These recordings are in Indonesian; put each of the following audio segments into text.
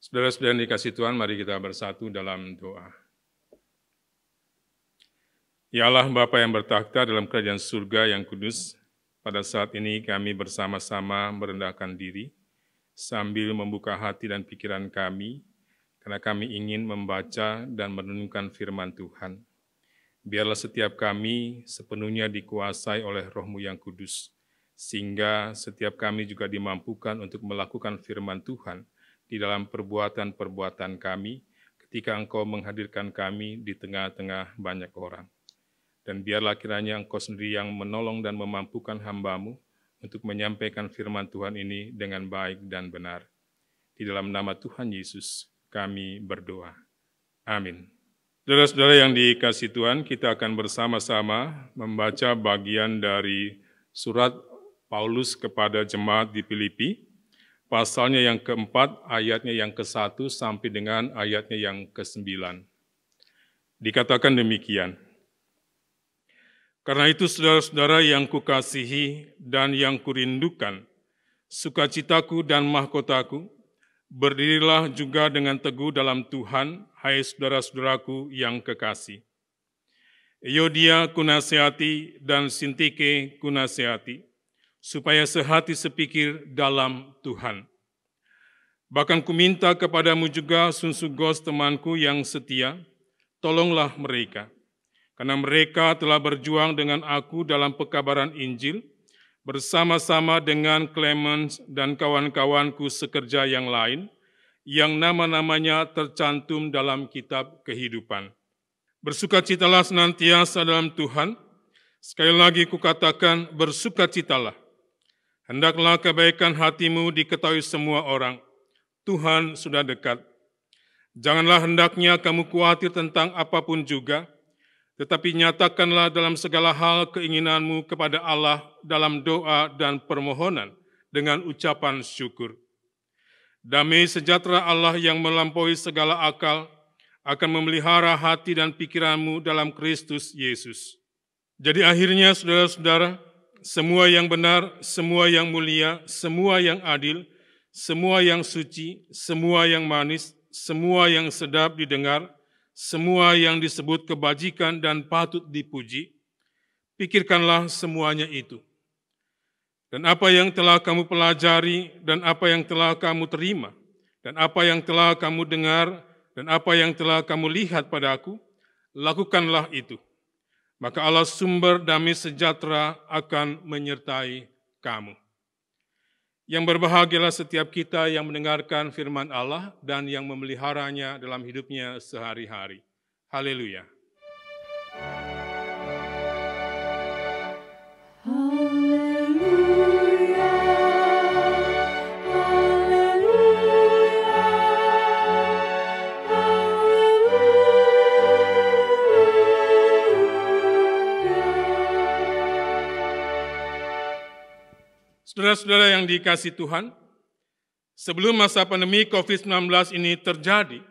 Saudara-saudara yang dikasihi Tuhan, mari kita bersatu dalam doa. Ya Allah Bapa yang bertakhta dalam kerajaan surga yang kudus, pada saat ini kami bersama-sama merendahkan diri, sambil membuka hati dan pikiran kami, karena kami ingin membaca dan merenungkan firman Tuhan. Biarlah setiap kami sepenuhnya dikuasai oleh Roh-Mu yang kudus, sehingga setiap kami juga dimampukan untuk melakukan firman Tuhan di dalam perbuatan-perbuatan kami, ketika Engkau menghadirkan kami di tengah-tengah banyak orang. Dan biarlah kiranya Engkau sendiri yang menolong dan memampukan hamba-Mu untuk menyampaikan firman Tuhan ini dengan baik dan benar. Di dalam nama Tuhan Yesus, kami berdoa. Amin. Saudara-saudara yang dikasihi Tuhan, kita akan bersama-sama membaca bagian dari surat Paulus kepada jemaat di Filipi, pasalnya yang keempat, ayatnya yang ke-1 sampai dengan ayatnya yang ke-9. Dikatakan demikian, karena itu saudara-saudara yang kukasihi dan yang kurindukan, sukacitaku dan mahkotaku, berdirilah juga dengan teguh dalam Tuhan, hai saudara-saudaraku yang kekasih. Euodia kunasihati dan Sintike kunasihati, supaya sehati sepikir dalam Tuhan. Bahkan kuminta kepadamu juga Sunsugos temanku yang setia, tolonglah mereka, karena mereka telah berjuang dengan aku dalam pekabaran Injil, bersama-sama dengan Clemens dan kawan-kawanku sekerja yang lain, yang nama-namanya tercantum dalam kitab kehidupan. Bersukacitalah senantiasa dalam Tuhan, sekali lagi kukatakan bersukacitalah. Hendaklah kebaikan hatimu diketahui semua orang. Tuhan sudah dekat. Janganlah hendaknya kamu khawatir tentang apapun juga, tetapi nyatakanlah dalam segala hal keinginanmu kepada Allah dalam doa dan permohonan dengan ucapan syukur. Damai sejahtera Allah yang melampaui segala akal akan memelihara hati dan pikiranmu dalam Kristus Yesus. Jadi akhirnya saudara-saudara, semua yang benar, semua yang mulia, semua yang adil, semua yang suci, semua yang manis, semua yang sedap didengar, semua yang disebut kebajikan dan patut dipuji, pikirkanlah semuanya itu. Dan apa yang telah kamu pelajari, dan apa yang telah kamu terima, dan apa yang telah kamu dengar, dan apa yang telah kamu lihat padaku, lakukanlah itu. Maka Allah sumber damai sejahtera akan menyertai kamu. Yang berbahagialah setiap kita yang mendengarkan firman Allah dan yang memeliharanya dalam hidupnya sehari-hari. Haleluya. Saudara-saudara yang dikasihi Tuhan, sebelum masa pandemi COVID-19 ini terjadi,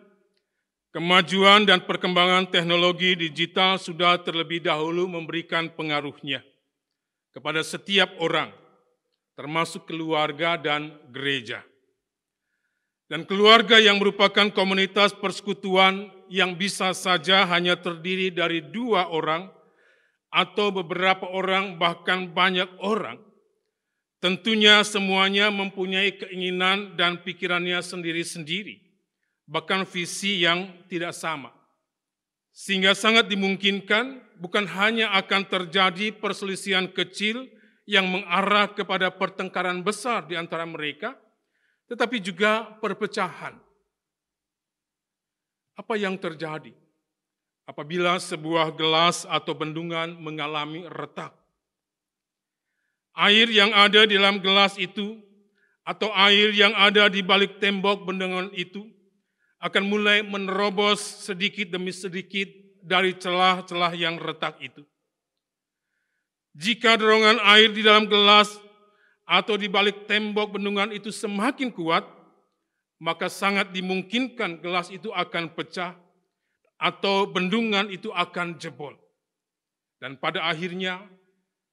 kemajuan dan perkembangan teknologi digital sudah terlebih dahulu memberikan pengaruhnya kepada setiap orang, termasuk keluarga dan gereja. Dan keluarga yang merupakan komunitas persekutuan yang bisa saja hanya terdiri dari 2 orang atau beberapa orang bahkan banyak orang, tentunya semuanya mempunyai keinginan dan pikirannya sendiri-sendiri, bahkan visi yang tidak sama. Sehingga sangat dimungkinkan bukan hanya akan terjadi perselisihan kecil yang mengarah kepada pertengkaran besar di antara mereka, tetapi juga perpecahan. Apa yang terjadi apabila sebuah gelas atau bendungan mengalami retak? Air yang ada di dalam gelas itu atau air yang ada di balik tembok bendungan itu akan mulai menerobos sedikit demi sedikit dari celah-celah yang retak itu. Jika dorongan air di dalam gelas atau di balik tembok bendungan itu semakin kuat, maka sangat dimungkinkan gelas itu akan pecah atau bendungan itu akan jebol. Dan pada akhirnya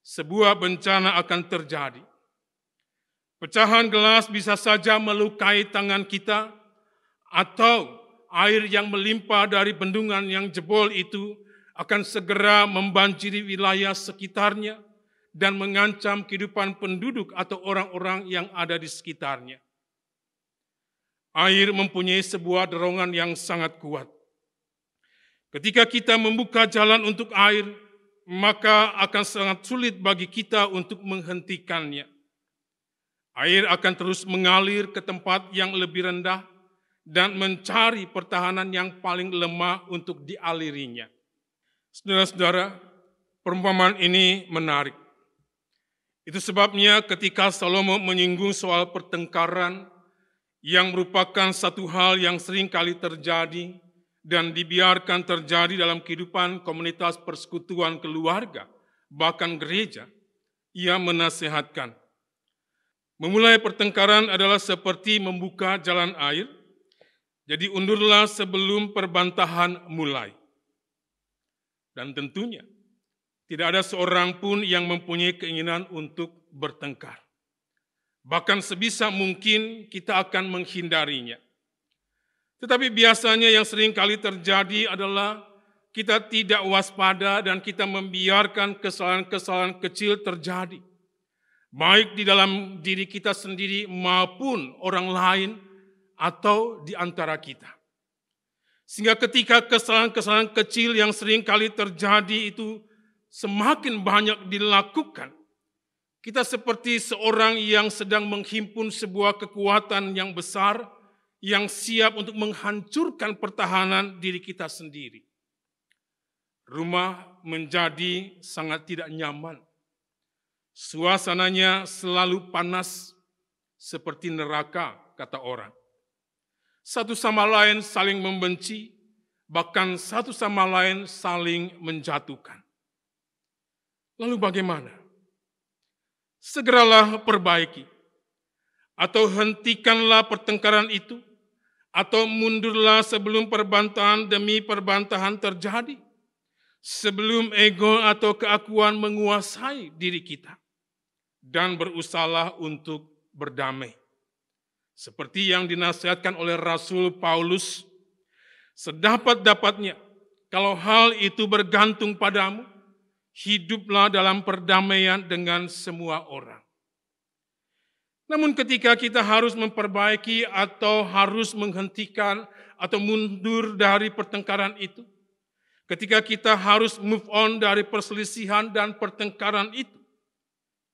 sebuah bencana akan terjadi. Pecahan gelas bisa saja melukai tangan kita atau air yang melimpah dari bendungan yang jebol itu akan segera membanjiri wilayah sekitarnya dan mengancam kehidupan penduduk atau orang-orang yang ada di sekitarnya. Air mempunyai sebuah dorongan yang sangat kuat. Ketika kita membuka jalan untuk air, maka akan sangat sulit bagi kita untuk menghentikannya. Air akan terus mengalir ke tempat yang lebih rendah dan mencari pertahanan yang paling lemah untuk dialirinya. Saudara-saudara, perumpamaan ini menarik. Itu sebabnya ketika Salomo menyinggung soal pertengkaran yang merupakan satu hal yang sering kali terjadi dan dibiarkan terjadi dalam kehidupan komunitas persekutuan keluarga, bahkan gereja, ia menasihatkan, memulai pertengkaran adalah seperti membuka jalan air, jadi undurlah sebelum perbantahan mulai. Dan tentunya, tidak ada seorang pun yang mempunyai keinginan untuk bertengkar. Bahkan sebisa mungkin kita akan menghindarinya. Tetapi biasanya yang sering kali terjadi adalah kita tidak waspada dan kita membiarkan kesalahan-kesalahan kecil terjadi. Baik di dalam diri kita sendiri maupun orang lain atau di antara kita. Sehingga ketika kesalahan-kesalahan kecil yang sering kali terjadi itu semakin banyak dilakukan, kita seperti seorang yang sedang menghimpun sebuah kekuatan yang besar yang siap untuk menghancurkan pertahanan diri kita sendiri. Rumah menjadi sangat tidak nyaman. Suasananya selalu panas seperti neraka, kata orang. Satu sama lain saling membenci, bahkan satu sama lain saling menjatuhkan. Lalu bagaimana? Segeralah perbaiki, atau hentikanlah pertengkaran itu, atau mundurlah sebelum perbantahan demi perbantahan terjadi, sebelum ego atau keakuan menguasai diri kita, dan berusahalah untuk berdamai. Seperti yang dinasihatkan oleh Rasul Paulus, sedapat-dapatnya, kalau hal itu bergantung padamu, hiduplah dalam perdamaian dengan semua orang. Namun ketika kita harus memperbaiki atau harus menghentikan atau mundur dari pertengkaran itu, ketika kita harus move on dari perselisihan dan pertengkaran itu,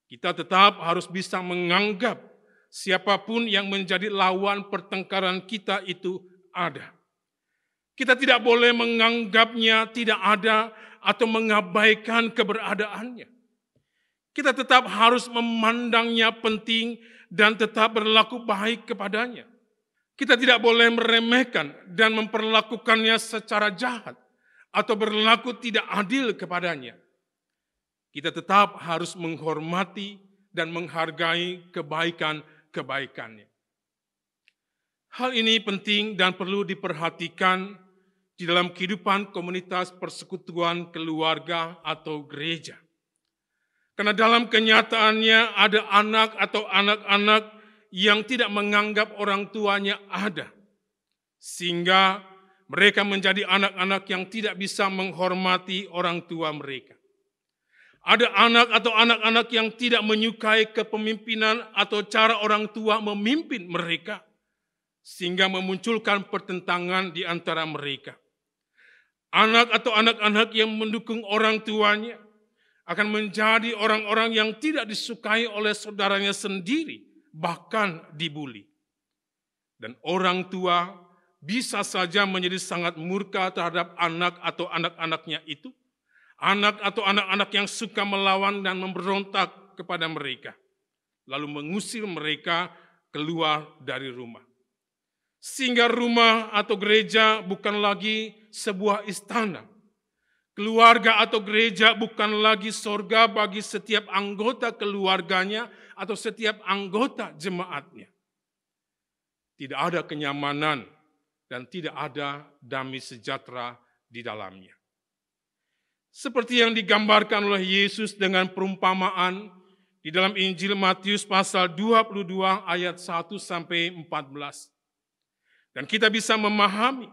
kita tetap harus bisa menganggap siapapun yang menjadi lawan pertengkaran kita itu ada. Kita tidak boleh menganggapnya tidak ada atau mengabaikan keberadaannya. Kita tetap harus memandangnya penting dan tetap berlaku baik kepadanya. Kita tidak boleh meremehkan dan memperlakukannya secara jahat atau berlaku tidak adil kepadanya. Kita tetap harus menghormati dan menghargai kebaikan-kebaikannya. Hal ini penting dan perlu diperhatikan di dalam kehidupan komunitas persekutuan keluarga atau gereja. Karena dalam kenyataannya ada anak atau anak-anak yang tidak menganggap orang tuanya ada. Sehingga mereka menjadi anak-anak yang tidak bisa menghormati orang tua mereka. Ada anak atau anak-anak yang tidak menyukai kepemimpinan atau cara orang tua memimpin mereka. Sehingga memunculkan pertentangan di antara mereka. Anak atau anak-anak yang mendukung orang tuanya akan menjadi orang-orang yang tidak disukai oleh saudaranya sendiri, bahkan dibuli. Dan orang tua bisa saja menjadi sangat murka terhadap anak atau anak-anaknya itu, anak atau anak-anak yang suka melawan dan memberontak kepada mereka, lalu mengusir mereka keluar dari rumah. Sehingga rumah atau gereja bukan lagi sebuah istana. Keluarga atau gereja bukan lagi sorga bagi setiap anggota keluarganya atau setiap anggota jemaatnya. Tidak ada kenyamanan dan tidak ada damai sejahtera di dalamnya. Seperti yang digambarkan oleh Yesus dengan perumpamaan di dalam Injil Matius pasal 22 ayat 1-14. Dan kita bisa memahami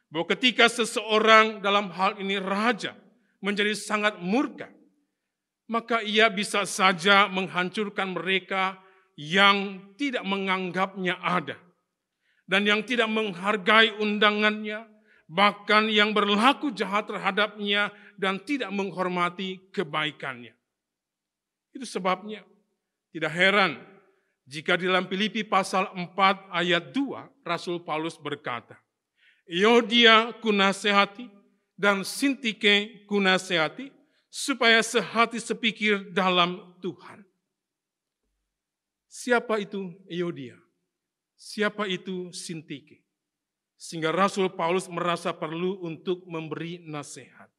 bahwa ketika seseorang, dalam hal ini raja, menjadi sangat murka, maka ia bisa saja menghancurkan mereka yang tidak menganggapnya ada, dan yang tidak menghargai undangannya, bahkan yang berlaku jahat terhadapnya dan tidak menghormati kebaikannya. Itu sebabnya tidak heran jika di dalam Filipi pasal 4 ayat 2 Rasul Paulus berkata, Euodia kunasehati dan Sintike kunasehati supaya sehati sepikir dalam Tuhan. Siapa itu Euodia? Siapa itu Sintike? Sehingga Rasul Paulus merasa perlu untuk memberi nasihat.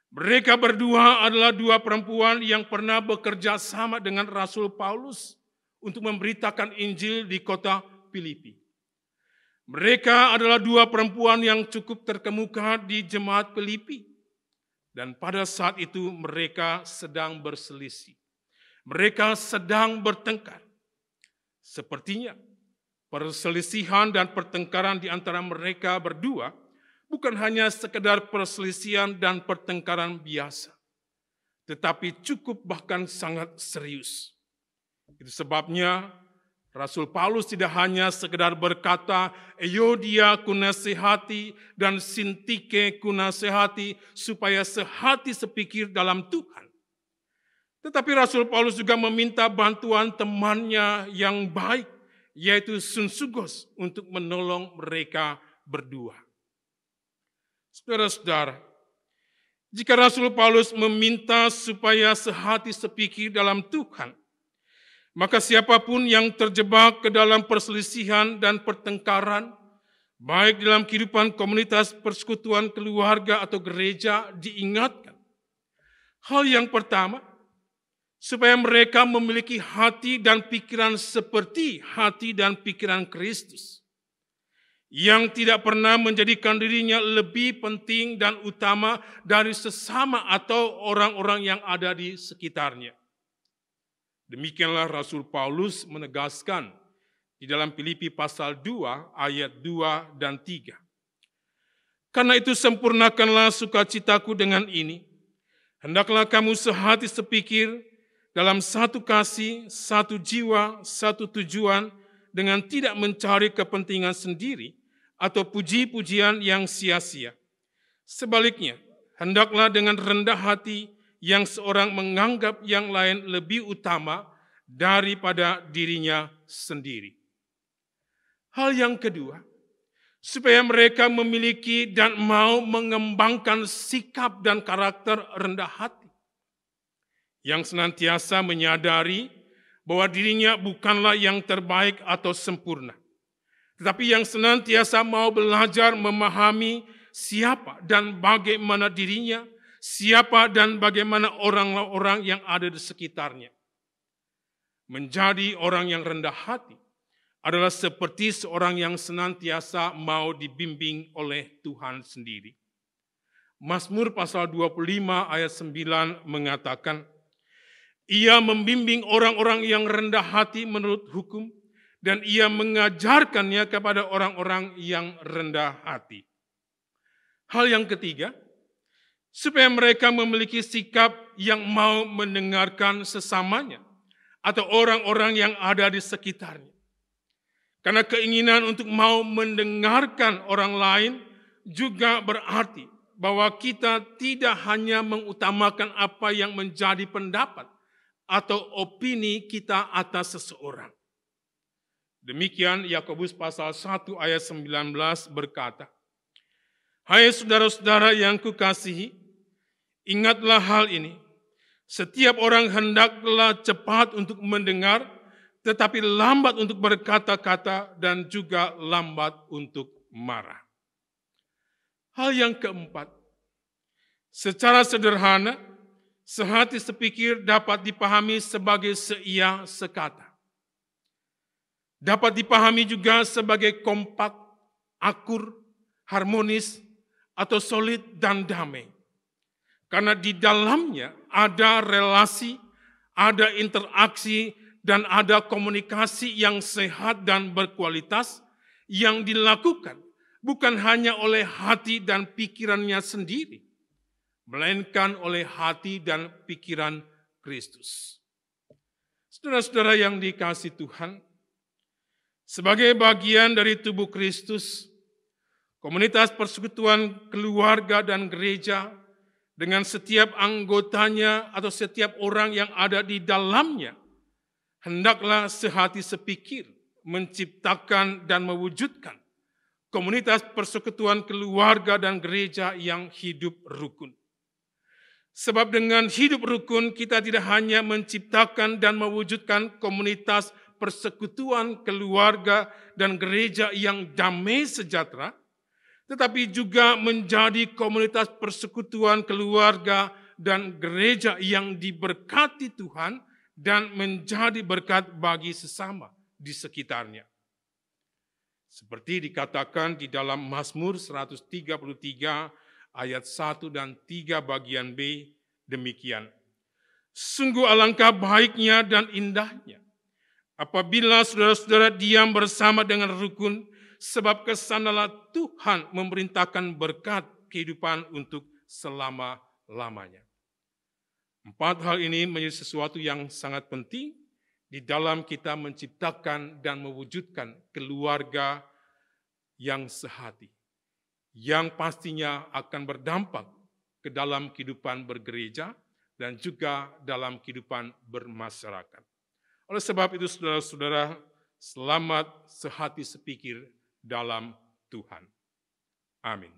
Mereka berdua adalah dua perempuan yang pernah bekerja sama dengan Rasul Paulus untuk memberitakan Injil di kota Filipi. Mereka adalah dua perempuan yang cukup terkemuka di jemaat Filipi. Dan pada saat itu mereka sedang berselisih. Mereka sedang bertengkar. Sepertinya perselisihan dan pertengkaran di antara mereka berdua bukan hanya sekedar perselisihan dan pertengkaran biasa, tetapi cukup bahkan sangat serius. Itu sebabnya Rasul Paulus tidak hanya sekedar berkata, Euodia kunasehati dan Sintike kunasehati supaya sehati sepikir dalam Tuhan. Tetapi Rasul Paulus juga meminta bantuan temannya yang baik, yaitu Sunsugos, untuk menolong mereka berdua. Saudara-saudara, jika Rasul Paulus meminta supaya sehati sepikir dalam Tuhan, maka siapapun yang terjebak ke dalam perselisihan dan pertengkaran, baik dalam kehidupan komunitas, persekutuan, keluarga, atau gereja, diingatkan. Hal yang pertama, supaya mereka memiliki hati dan pikiran seperti hati dan pikiran Kristus, yang tidak pernah menjadikan dirinya lebih penting dan utama dari sesama atau orang-orang yang ada di sekitarnya. Demikianlah Rasul Paulus menegaskan di dalam Filipi pasal 2 ayat 2 dan 3. Karena itu sempurnakanlah sukacitaku dengan ini, hendaklah kamu sehati sepikir, dalam satu kasih, satu jiwa, satu tujuan, dengan tidak mencari kepentingan sendiri atau puji-pujian yang sia-sia. Sebaliknya, hendaklah dengan rendah hati yang seorang menganggap yang lain lebih utama daripada dirinya sendiri. Hal yang kedua, supaya mereka memiliki dan mau mengembangkan sikap dan karakter rendah hati, yang senantiasa menyadari bahwa dirinya bukanlah yang terbaik atau sempurna, tetapi yang senantiasa mau belajar memahami siapa dan bagaimana dirinya, siapa dan bagaimana orang-orang yang ada di sekitarnya. Menjadi orang yang rendah hati adalah seperti seorang yang senantiasa mau dibimbing oleh Tuhan sendiri. Mazmur pasal 25 ayat 9 mengatakan, Ia membimbing orang-orang yang rendah hati menurut hukum, dan ia mengajarkannya kepada orang-orang yang rendah hati. Hal yang ketiga, supaya mereka memiliki sikap yang mau mendengarkan sesamanya atau orang-orang yang ada di sekitarnya. Karena keinginan untuk mau mendengarkan orang lain juga berarti bahwa kita tidak hanya mengutamakan apa yang menjadi pendapat atau opini kita atas seseorang. Demikian Yakobus pasal 1 ayat 19 berkata, Hai saudara-saudara yang kukasihi, ingatlah hal ini. Setiap orang hendaklah cepat untuk mendengar, tetapi lambat untuk berkata-kata dan juga lambat untuk marah. Hal yang keempat, secara sederhana, sehati sepikir dapat dipahami sebagai seia sekata. Dapat dipahami juga sebagai kompak, akur, harmonis, atau solid dan damai. Karena di dalamnya ada relasi, ada interaksi, dan ada komunikasi yang sehat dan berkualitas yang dilakukan bukan hanya oleh hati dan pikirannya sendiri, melainkan oleh hati dan pikiran Kristus. Saudara-saudara yang dikasihi Tuhan, sebagai bagian dari tubuh Kristus, komunitas persekutuan keluarga dan gereja dengan setiap anggotanya atau setiap orang yang ada di dalamnya, hendaklah sehati sepikir menciptakan dan mewujudkan komunitas persekutuan keluarga dan gereja yang hidup rukun. Sebab dengan hidup rukun kita tidak hanya menciptakan dan mewujudkan komunitas persekutuan keluarga dan gereja yang damai sejahtera, tetapi juga menjadi komunitas persekutuan keluarga dan gereja yang diberkati Tuhan dan menjadi berkat bagi sesama di sekitarnya. Seperti dikatakan di dalam Mazmur 133 ayat 1 dan 3 bagian B, demikian. Sungguh alangkah baiknya dan indahnya apabila saudara-saudara diam bersama dengan rukun, sebab kesanalah Tuhan memerintahkan berkat kehidupan untuk selama-lamanya. 4 hal ini menjadi sesuatu yang sangat penting di dalam kita menciptakan dan mewujudkan keluarga yang sehati, yang pastinya akan berdampak ke dalam kehidupan bergereja dan juga dalam kehidupan bermasyarakat. Oleh sebab itu, saudara-saudara, selamat sehati sepikir dalam Tuhan. Amin.